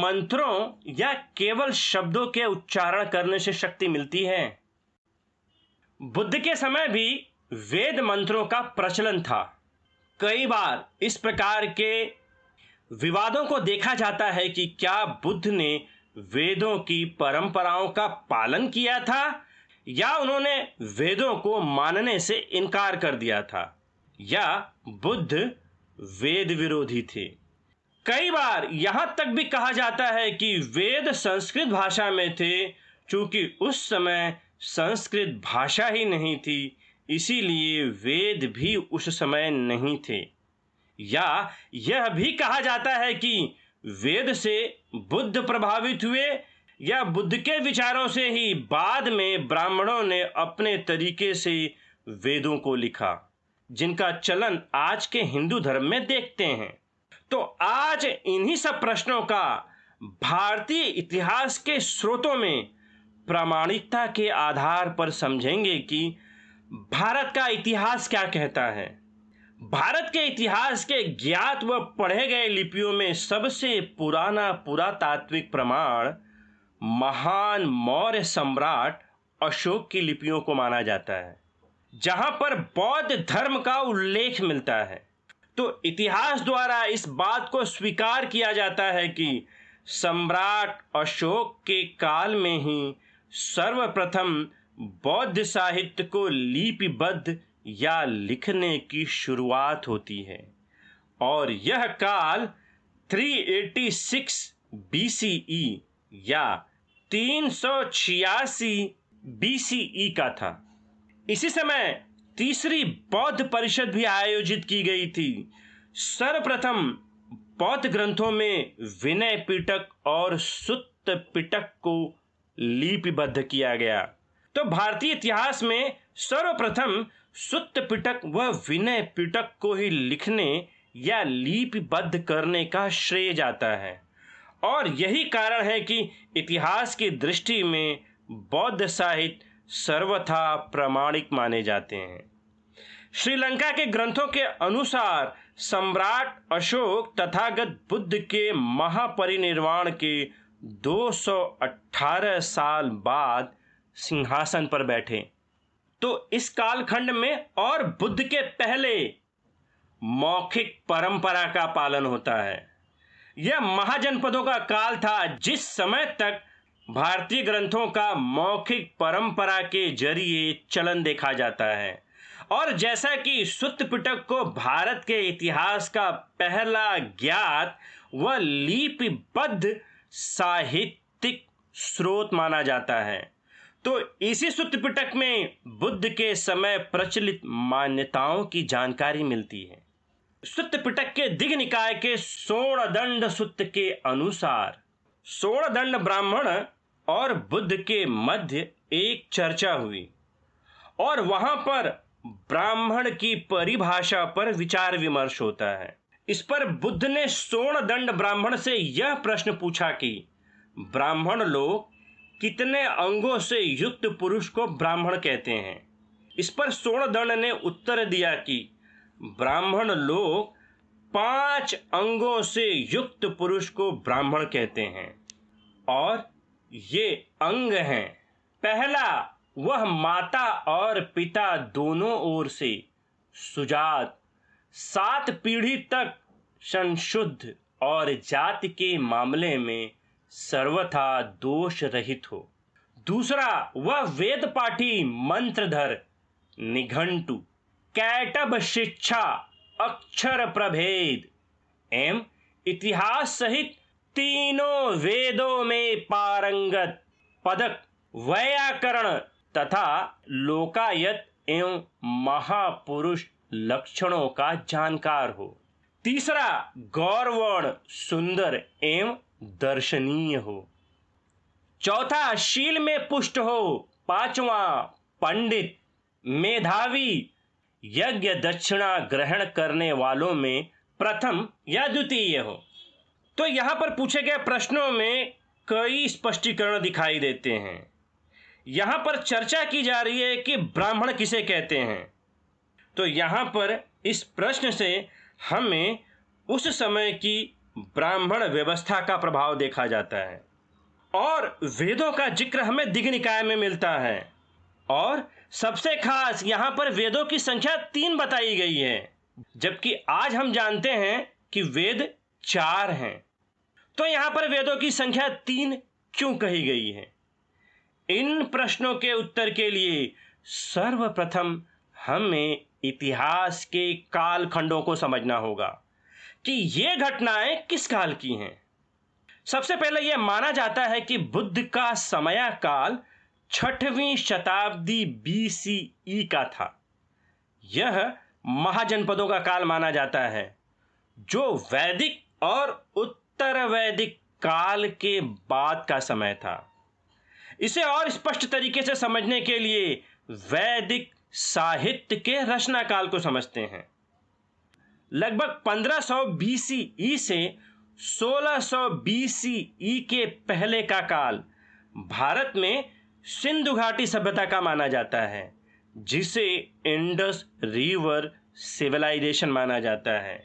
मंत्रों या केवल शब्दों के उच्चारण करने से शक्ति मिलती है? बुद्ध के समय भी वेद मंत्रों का प्रचलन था। कई बार इस प्रकार के विवादों को देखा जाता है कि क्या बुद्ध ने वेदों की परंपराओं का पालन किया था या उन्होंने वेदों को मानने से इनकार कर दिया था, या बुद्ध वेद विरोधी थे। कई बार यहां तक भी कहा जाता है कि वेद संस्कृत भाषा में थे, क्योंकि उस समय संस्कृत भाषा ही नहीं थी, इसीलिए वेद भी उस समय नहीं थे। या यह भी कहा जाता है कि वेद से बुद्ध प्रभावित हुए या बुद्ध के विचारों से ही बाद में ब्राह्मणों ने अपने तरीके से वेदों को लिखा, जिनका चलन आज के हिंदू धर्म में देखते हैं। तो आज इन्हीं सब प्रश्नों का भारतीय इतिहास के स्रोतों में प्रामाणिकता के आधार पर समझेंगे कि भारत का इतिहास क्या कहता है। भारत के इतिहास के ज्ञात व पढ़े गए लिपियों में सबसे पुराना पुरातात्विक प्रमाण महान मौर्य सम्राट अशोक की लिपियों को माना जाता है, जहां पर बौद्ध धर्म का उल्लेख मिलता है। तो इतिहास द्वारा इस बात को स्वीकार किया जाता है कि सम्राट अशोक के काल में ही सर्वप्रथम बौद्ध साहित्य को लिपिबद्ध या लिखने की शुरुआत होती है, और यह काल 386 BCE या 386 BCE का था। इसी समय तीसरी बौद्ध परिषद भी आयोजित की गई थी। सर्वप्रथम बौद्ध ग्रंथों में विनय पिटक और सुत्त पिटक को लिपिबद्ध किया गया। तो भारतीय इतिहास में सर्वप्रथम सुत्त पिटक व विनय पिटक को ही लिखने या लिपिबद्ध करने का श्रेय जाता है, और यही कारण है कि इतिहास की दृष्टि में बौद्ध साहित्य सर्वथा प्रामाणिक माने जाते हैं। श्रीलंका के ग्रंथों के अनुसार सम्राट अशोक तथागत बुद्ध के महापरिनिर्वाण के 218 साल बाद सिंहासन पर बैठे। तो इस कालखंड में और बुद्ध के पहले मौखिक परंपरा का पालन होता है। यह महाजनपदों का काल था, जिस समय तक भारतीय ग्रंथों का मौखिक परंपरा के जरिए चलन देखा जाता है। और जैसा कि सुत्त पिटक को भारत के इतिहास का पहला ज्ञात व लिपिबद्ध साहित्यिक स्रोत माना जाता है, तो इसी सुत्त पिटक में बुद्ध के समय प्रचलित मान्यताओं की जानकारी मिलती है। सुत्त पिटक के दिघ निकाय के सोणदंड सुत्त के अनुसार सोणदंड ब्राह्मण और बुद्ध के मध्य एक चर्चा हुई, और वहां पर ब्राह्मण की परिभाषा पर विचार विमर्श होता है। इस पर बुद्ध ने सोणदंड ब्राह्मण से यह प्रश्न पूछा कि ब्राह्मण लोग कितने अंगों से युक्त पुरुष को ब्राह्मण कहते हैं। इस पर सोणदंड ने उत्तर दिया कि ब्राह्मण लोग 5 अंगों से युक्त पुरुष को ब्राह्मण कहते हैं, और ये अंग हैं। पहला, वह माता और पिता दोनों ओर से सुजात, 7 पीढ़ी तक संशुद्ध और जाति के मामले में सर्वथा दोष रहित हो। दूसरा, वह वेद पाठी, मंत्रधर, निघंटु, कैटभ शिक्षा, अक्षर प्रभेद एवं इतिहास सहित तीनों वेदों में पारंगत, पदक, व्याकरण तथा लोकायत एवं महापुरुष लक्षणों का जानकार हो। तीसरा, गौरवर्ण, सुंदर एवं दर्शनीय हो। चौथा, शील में पुष्ट हो। पांचवा, पंडित, मेधावी, यज्ञ दक्षिणा ग्रहण करने वालों में प्रथम या द्वितीय हो। तो यहां पर पूछे गए प्रश्नों में कई स्पष्टीकरण दिखाई देते हैं। यहां पर चर्चा की जा रही है कि ब्राह्मण किसे कहते हैं। तो यहां पर इस प्रश्न से हमें उस समय की ब्राह्मण व्यवस्था का प्रभाव देखा जाता है और वेदों का जिक्र हमें दिग् निकाय में मिलता है। और सबसे खास यहाँ पर वेदों की संख्या 3 बताई गई है, जबकि आज हम जानते हैं कि वेद 4 हैं। तो यहाँ पर वेदों की संख्या 3 क्यों कही गई है? इन प्रश्नों के उत्तर के लिए सर्वप्रथम हमें इतिहास के कालखंडों को समझना होगा कि ये घटनाएं किस काल की हैं। सबसे पहले यह माना जाता है कि बुद्ध का समय काल 6वीं शताब्दी BCE का था। यह महाजनपदों का काल माना जाता है, जो वैदिक और उत्तर वैदिक काल के बाद का समय था। इसे और स्पष्ट तरीके से समझने के लिए वैदिक साहित्य के रचना काल को समझते हैं। लगभग 1500 BCE से 1600 BCE के पहले का काल भारत में सिंधु घाटी सभ्यता का माना जाता है, जिसे इंडस रिवर सिविलाइजेशन माना जाता है।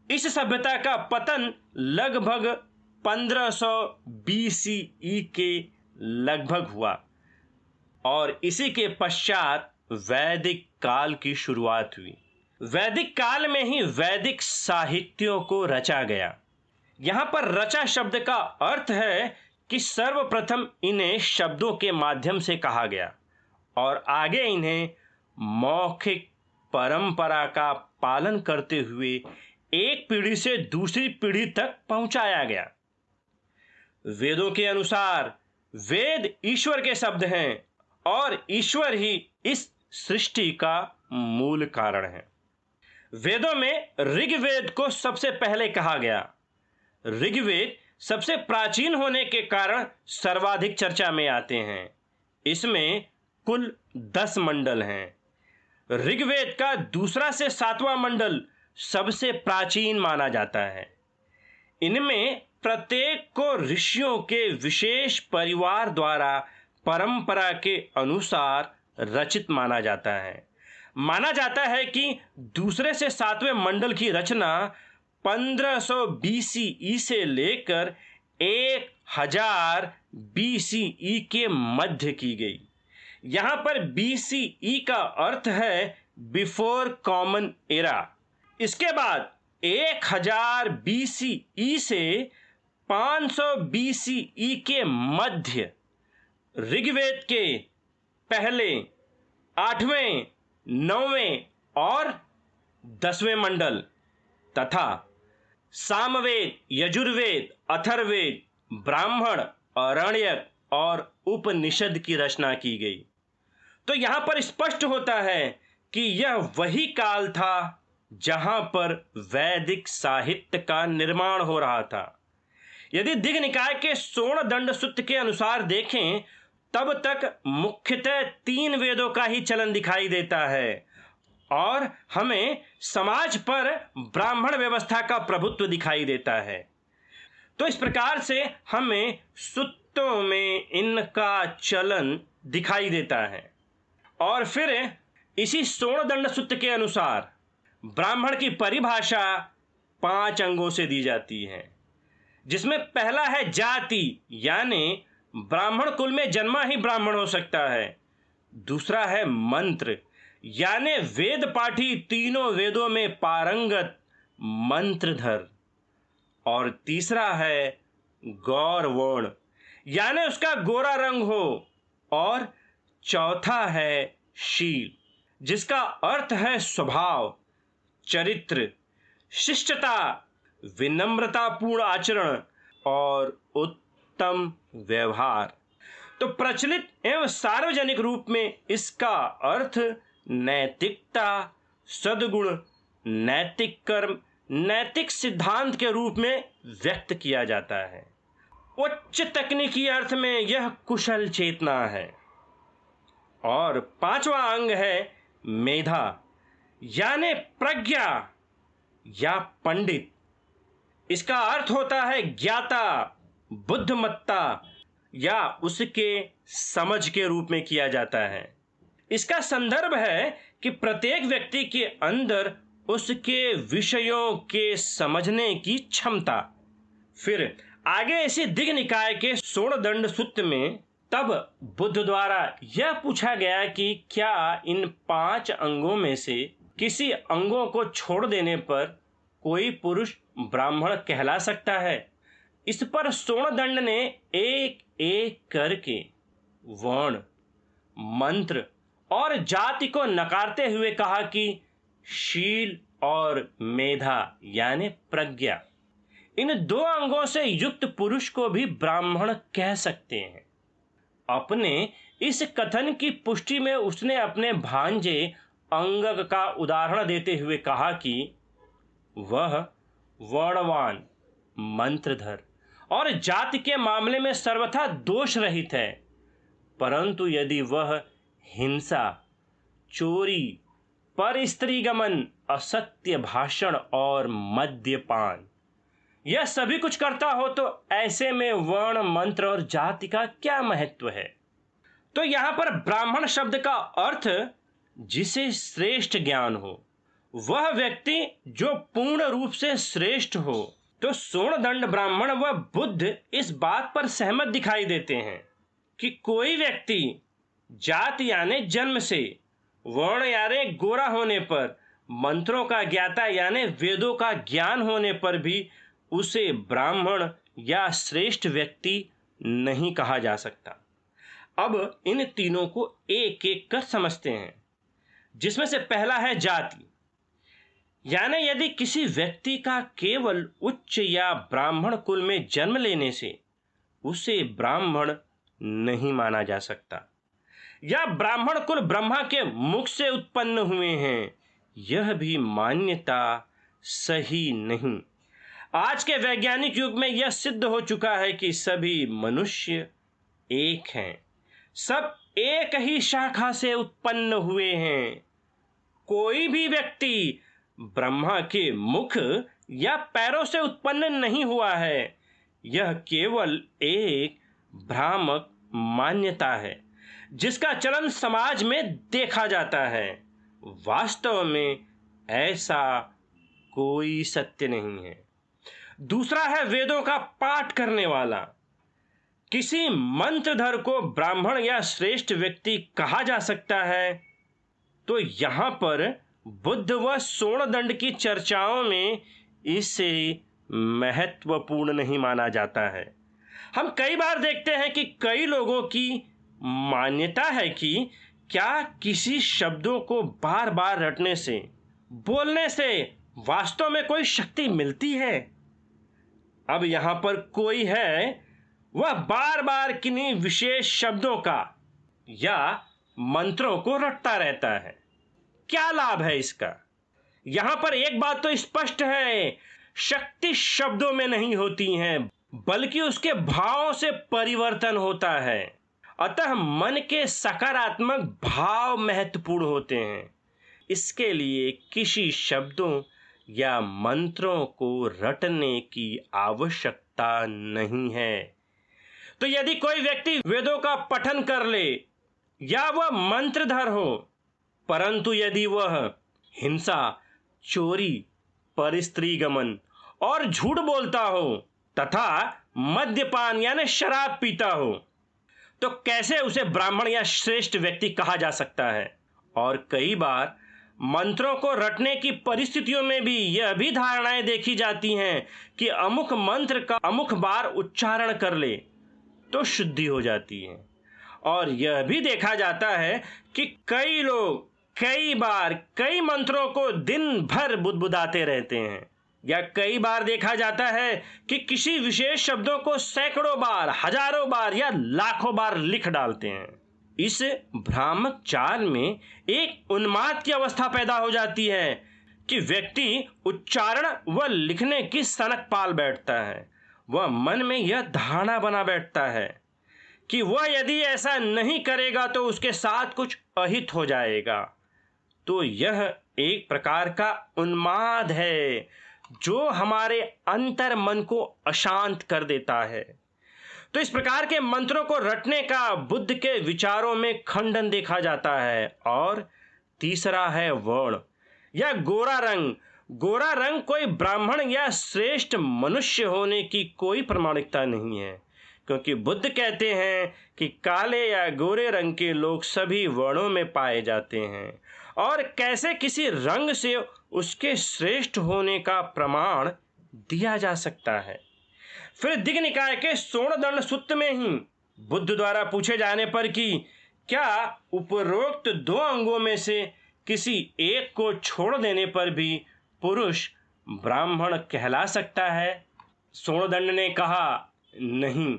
इस सभ्यता का पतन लगभग 1500 BCE के लगभग हुआ और इसी के पश्चात वैदिक काल की शुरुआत हुई। वैदिक काल में ही वैदिक साहित्यों को रचा गया। यहाँ पर रचा शब्द का अर्थ है कि सर्वप्रथम इन्हें शब्दों के माध्यम से कहा गया और आगे इन्हें मौखिक परंपरा का पालन करते हुए एक पीढ़ी से दूसरी पीढ़ी तक पहुंचाया गया। वेदों के अनुसार वेद ईश्वर के शब्द हैं और ईश्वर ही इस सृष्टि का मूल कारण है। वेदों में ऋग्वेद को सबसे पहले कहा गया। ऋग्वेद सबसे प्राचीन होने के कारण सर्वाधिक चर्चा में आते हैं। इसमें कुल 10 मंडल हैं। ऋग्वेद का दूसरा से 7वां मंडल सबसे प्राचीन माना जाता है। इनमें प्रत्येक को ऋषियों के विशेष परिवार द्वारा परंपरा के अनुसार रचित माना जाता है। माना जाता है कि दूसरे से 7वें मंडल की रचना 1500 BCE से लेकर 1000 BCE के मध्य की गई। यहाँ पर BCE का अर्थ है बिफोर कॉमन एरा। इसके बाद 1000 BCE से 500 BCE के मध्य ऋग्वेद के पहले 8वें, 9वें और 10वें मंडल तथा सामवेद, यजुर्वेद, अथर्ववेद, ब्राह्मण, आरण्यक और उपनिषद की रचना की गई। तो यहां पर स्पष्ट होता है कि यह वही काल था जहां पर वैदिक साहित्य का निर्माण हो रहा था। यदि दिग् निकाय के स्वर्ण दंड सूत्र के अनुसार देखें, तब तक मुख्यतः 3 वेदों का ही चलन दिखाई देता है और हमें समाज पर ब्राह्मण व्यवस्था का प्रभुत्व दिखाई देता है। तो इस प्रकार से हमें सूत्रों में इनका चलन दिखाई देता है। और फिर इसी स्वर्ण दंड सूत्र के अनुसार ब्राह्मण की परिभाषा 5 अंगों से दी जाती है, जिसमें पहला है जाति, यानी ब्राह्मण कुल में जन्मा ही ब्राह्मण हो सकता है। दूसरा है मंत्र, यानी वेद पाठी तीनों वेदों में पारंगत मंत्रधर। और तीसरा है गौर वर्ण, यानी उसका गोरा रंग हो। और चौथा है शील, जिसका अर्थ है स्वभाव, चरित्र, शिष्टता, विनम्रतापूर्ण आचरण और उत्तम व्यवहार। तो प्रचलित एवं सार्वजनिक रूप में इसका अर्थ नैतिकता, सद्गुण, नैतिक कर्म, नैतिक सिद्धांत के रूप में व्यक्त किया जाता है। उच्च तकनीकी अर्थ में यह कुशल चेतना है। और 5वां अंग है मेधा, यानी प्रज्ञा या पंडित। इसका अर्थ होता है ज्ञाता, बुद्धिमत्ता या उसके समझ के रूप में किया जाता है। इसका संदर्भ है कि प्रत्येक व्यक्ति के अंदर उसके विषयों के समझने की क्षमता। फिर आगे इसी दिग् निकाय के सोणदंड सूत्र में तब बुद्ध द्वारा यह पूछा गया कि क्या इन 5 अंगों में से किसी अंगों को छोड़ देने पर कोई पुरुष ब्राह्मण कहला सकता है। इस पर सोणदंड ने एक एक करके वर्ण, मंत्र और जाति को नकारते हुए कहा कि शील और मेधा यानी प्रज्ञा, इन 2 अंगों से युक्त पुरुष को भी ब्राह्मण कह सकते हैं। अपने इस कथन की पुष्टि में उसने अपने भांजे अंगद का उदाहरण देते हुए कहा कि वह वर्णवान, मंत्रधर और जाति के मामले में सर्वथा दोष रहित है, परंतु यदि वह हिंसा, चोरी, परस्त्रीगमन, असत्य भाषण और मद्यपान यह सभी कुछ करता हो तो ऐसे में वर्ण, मंत्र और जाति का क्या महत्व है। तो यहां पर ब्राह्मण शब्द का अर्थ जिसे श्रेष्ठ ज्ञान हो, वह व्यक्ति जो पूर्ण रूप से श्रेष्ठ हो। तो सोणदंड ब्राह्मण व बुद्ध इस बात पर सहमत दिखाई देते हैं कि कोई व्यक्ति जाति यानी जन्म से, वर्ण यानी गोरा होने पर, मंत्रों का ज्ञाता यानी वेदों का ज्ञान होने पर भी उसे ब्राह्मण या श्रेष्ठ व्यक्ति नहीं कहा जा सकता। अब इन तीनों को एक एक कर समझते हैं, जिसमें से पहला है जाति। यानी यदि किसी व्यक्ति का केवल उच्च या ब्राह्मण कुल में जन्म लेने से उसे ब्राह्मण नहीं माना जा सकता, या ब्राह्मण कुल ब्रह्मा के मुख से उत्पन्न हुए हैं, यह भी मान्यता सही नहीं। आज के वैज्ञानिक युग में यह सिद्ध हो चुका है कि सभी मनुष्य एक हैं, सब एक ही शाखा से उत्पन्न हुए हैं। कोई भी व्यक्ति ब्रह्मा के मुख या पैरों से उत्पन्न नहीं हुआ है। यह केवल एक भ्रामक मान्यता है जिसका चलन समाज में देखा जाता है। वास्तव में ऐसा कोई सत्य नहीं है। दूसरा है वेदों का पाठ करने वाला। किसी मंत्रधर को ब्राह्मण या श्रेष्ठ व्यक्ति कहा जा सकता है। तो यहां पर बुद्ध व सोणदंड की चर्चाओं में इसे महत्वपूर्ण नहीं माना जाता है। हम कई बार देखते हैं कि कई लोगों की मान्यता है कि क्या किसी शब्दों को बार बार रटने से, बोलने से वास्तव में कोई शक्ति मिलती है। अब यहां पर कोई है, वह बार बार किन्हीं विशेष शब्दों का या मंत्रों को रटता रहता है। क्या लाभ है इसका? यहां पर एक बात तो स्पष्ट है, शक्ति शब्दों में नहीं होती है बल्कि उसके भावों से परिवर्तन होता है। अतः मन के सकारात्मक भाव महत्वपूर्ण होते हैं। इसके लिए किसी शब्दों या मंत्रों को रटने की आवश्यकता नहीं है। तो यदि कोई व्यक्ति वेदों का पठन कर ले या वह मंत्रधर हो, परंतु यदि वह हिंसा, चोरी, परस्त्रीगमन और झूठ बोलता हो तथा मद्यपान यानी शराब पीता हो, तो कैसे उसे ब्राह्मण या श्रेष्ठ व्यक्ति कहा जा सकता है। और कई बार मंत्रों को रटने की परिस्थितियों में भी यह भी धारणाएं देखी जाती हैं कि अमुक मंत्र का अमुक बार उच्चारण कर ले तो शुद्धि हो जाती है। और यह भी देखा जाता है कि कई लोग कई बार कई मंत्रों को दिन भर बुदबुदाते रहते हैं, या कई बार देखा जाता है कि किसी विशेष शब्दों को सैकड़ों बार, हजारों बार या लाखों बार लिख डालते हैं। इस भ्रामक चाल में एक उन्माद की अवस्था पैदा हो जाती है कि व्यक्ति उच्चारण व लिखने की सनक पाल बैठता है। वह मन में यह धारणा बना बैठता है कि वह यदि ऐसा नहीं करेगा तो उसके साथ कुछ अहित हो जाएगा। तो यह एक प्रकार का उन्माद है जो हमारे अंतर मन को अशांत कर देता है। तो इस प्रकार के मंत्रों को रटने का बुद्ध के विचारों में खंडन देखा जाता है। और तीसरा है वर्ण, या गोरा रंग। गोरा रंग कोई ब्राह्मण या श्रेष्ठ मनुष्य होने की कोई प्रमाणिकता नहीं है, क्योंकि बुद्ध कहते हैं कि काले या गोरे रंग के लोग सभी वर्णों में पाए जाते हैं, और कैसे किसी रंग से उसके श्रेष्ठ होने का प्रमाण दिया जा सकता है। फिर दिग्ग निकाय के स्वर्ण सूत्र में ही बुद्ध द्वारा पूछे जाने पर कि क्या उपरोक्त 2 अंगों में से किसी एक को छोड़ देने पर भी पुरुष ब्राह्मण कहला सकता है, स्वर्ण ने कहा, नहीं,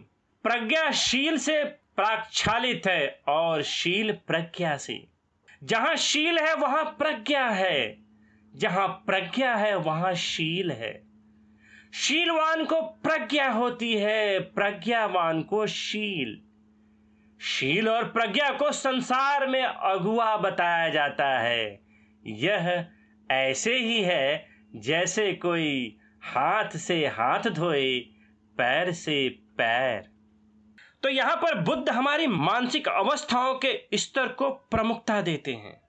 प्रज्ञा शील से प्राक्षालित है और शील प्रज्ञा से। जहां शील है वहां प्रज्ञा है, जहां प्रज्ञा है वहां शील है। शीलवान को प्रज्ञा होती है, प्रज्ञावान को शील। शील और प्रज्ञा को संसार में अगुआ बताया जाता है। यह ऐसे ही है जैसे कोई हाथ से हाथ धोए, पैर से पैर। तो यहां पर बुद्ध हमारी मानसिक अवस्थाओं के स्तर को प्रमुखता देते हैं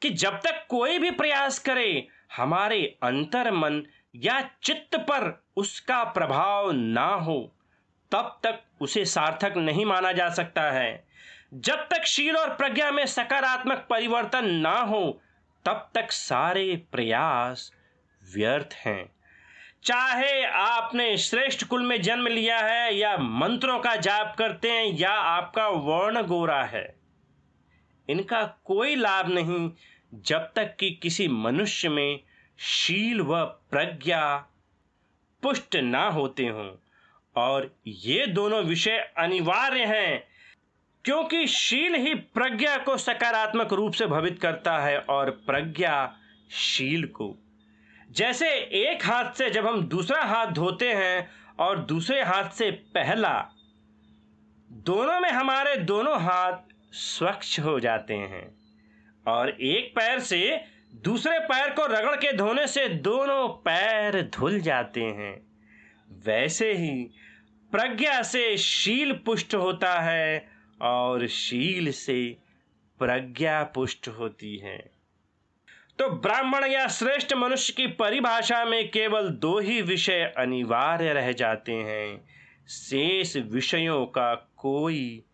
कि जब तक कोई भी प्रयास करे, हमारे अंतर मन या चित्त पर उसका प्रभाव ना हो, तब तक उसे सार्थक नहीं माना जा सकता है। जब तक शील और प्रज्ञा में सकारात्मक परिवर्तन ना हो, तब तक सारे प्रयास व्यर्थ हैं। चाहे आपने श्रेष्ठ कुल में जन्म लिया है, या मंत्रों का जाप करते हैं, या आपका वर्ण गोरा है, इनका कोई लाभ नहीं जब तक कि किसी मनुष्य में शील व प्रज्ञा पुष्ट ना होते हों। और ये दोनों विषय अनिवार्य हैं, क्योंकि शील ही प्रज्ञा को सकारात्मक रूप से भवित करता है और प्रज्ञा शील को। जैसे एक हाथ से जब हम दूसरा हाथ धोते हैं और दूसरे हाथ से पहला, दोनों में हमारे दोनों हाथ स्वच्छ हो जाते हैं, और एक पैर से दूसरे पैर को रगड़ के धोने से दोनों पैर धुल जाते हैं। वैसे ही प्रज्ञा से शील पुष्ट होता है और शील से प्रज्ञा पुष्ट होती है। तो ब्राह्मण या श्रेष्ठ मनुष्य की परिभाषा में केवल 2 ही विषय अनिवार्य रह जाते हैं, शेष विषयों का कोई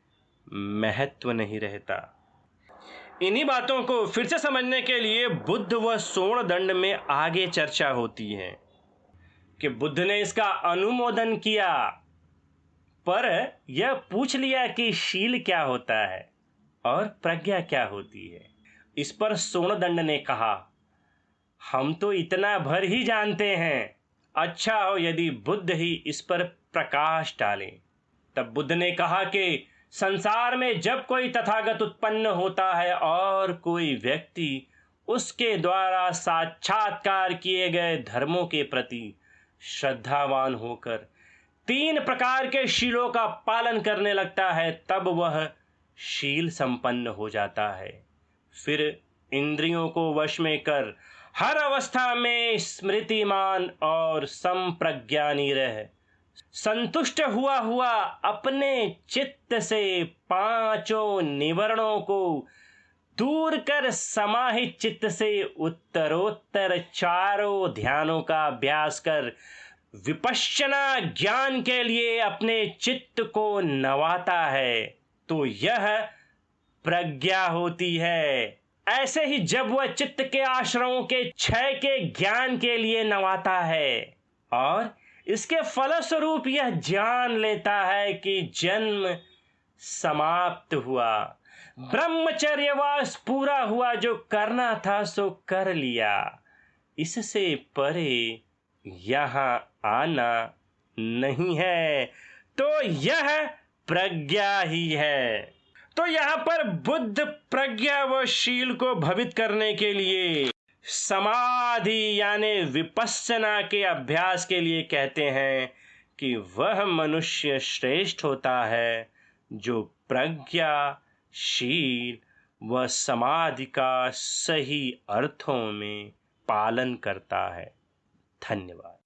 महत्व नहीं रहता। इन्हीं बातों को फिर से समझने के लिए बुद्ध व स्वर्ण दंड में आगे चर्चा होती है कि बुद्ध ने इसका अनुमोदन किया, पर यह पूछ लिया कि शील क्या होता है और प्रज्ञा क्या होती है। इस पर स्वर्ण दंड ने कहा, हम तो इतना भर ही जानते हैं, अच्छा हो यदि बुद्ध ही इस पर प्रकाश डालें। तब बुद्ध ने कहा कि संसार में जब कोई तथागत उत्पन्न होता है और कोई व्यक्ति उसके द्वारा साक्षात्कार किए गए धर्मों के प्रति श्रद्धावान होकर 3 प्रकार के शीलों का पालन करने लगता है, तब वह शील संपन्न हो जाता है। फिर इंद्रियों को वश में कर हर अवस्था में स्मृतिमान और संप्रज्ञानी रह, संतुष्ट हुआ हुआ अपने चित्त से 5 निवरणों को दूर कर समाहित चित्त से उत्तरोत्तर 4 ध्यानों का अभ्यास कर विपश्यना ज्ञान के लिए अपने चित्त को नवाता है, तो यह प्रज्ञा होती है। ऐसे ही जब वह चित्त के आश्रमों के क्षय के ज्ञान के लिए नवाता है और इसके फलस्वरूप यह जान लेता है कि जन्म समाप्त हुआ, ब्रह्मचर्यवास पूरा हुआ, जो करना था सो कर लिया, इससे परे यहाँ आना नहीं है, तो यह प्रज्ञा ही है। तो यहाँ पर बुद्ध प्रज्ञा व शील को भवित करने के लिए समाधि यानी विपश्यना के अभ्यास के लिए कहते हैं कि वह मनुष्य श्रेष्ठ होता है जो प्रज्ञा, शील व समाधि का सही अर्थों में पालन करता है। धन्यवाद।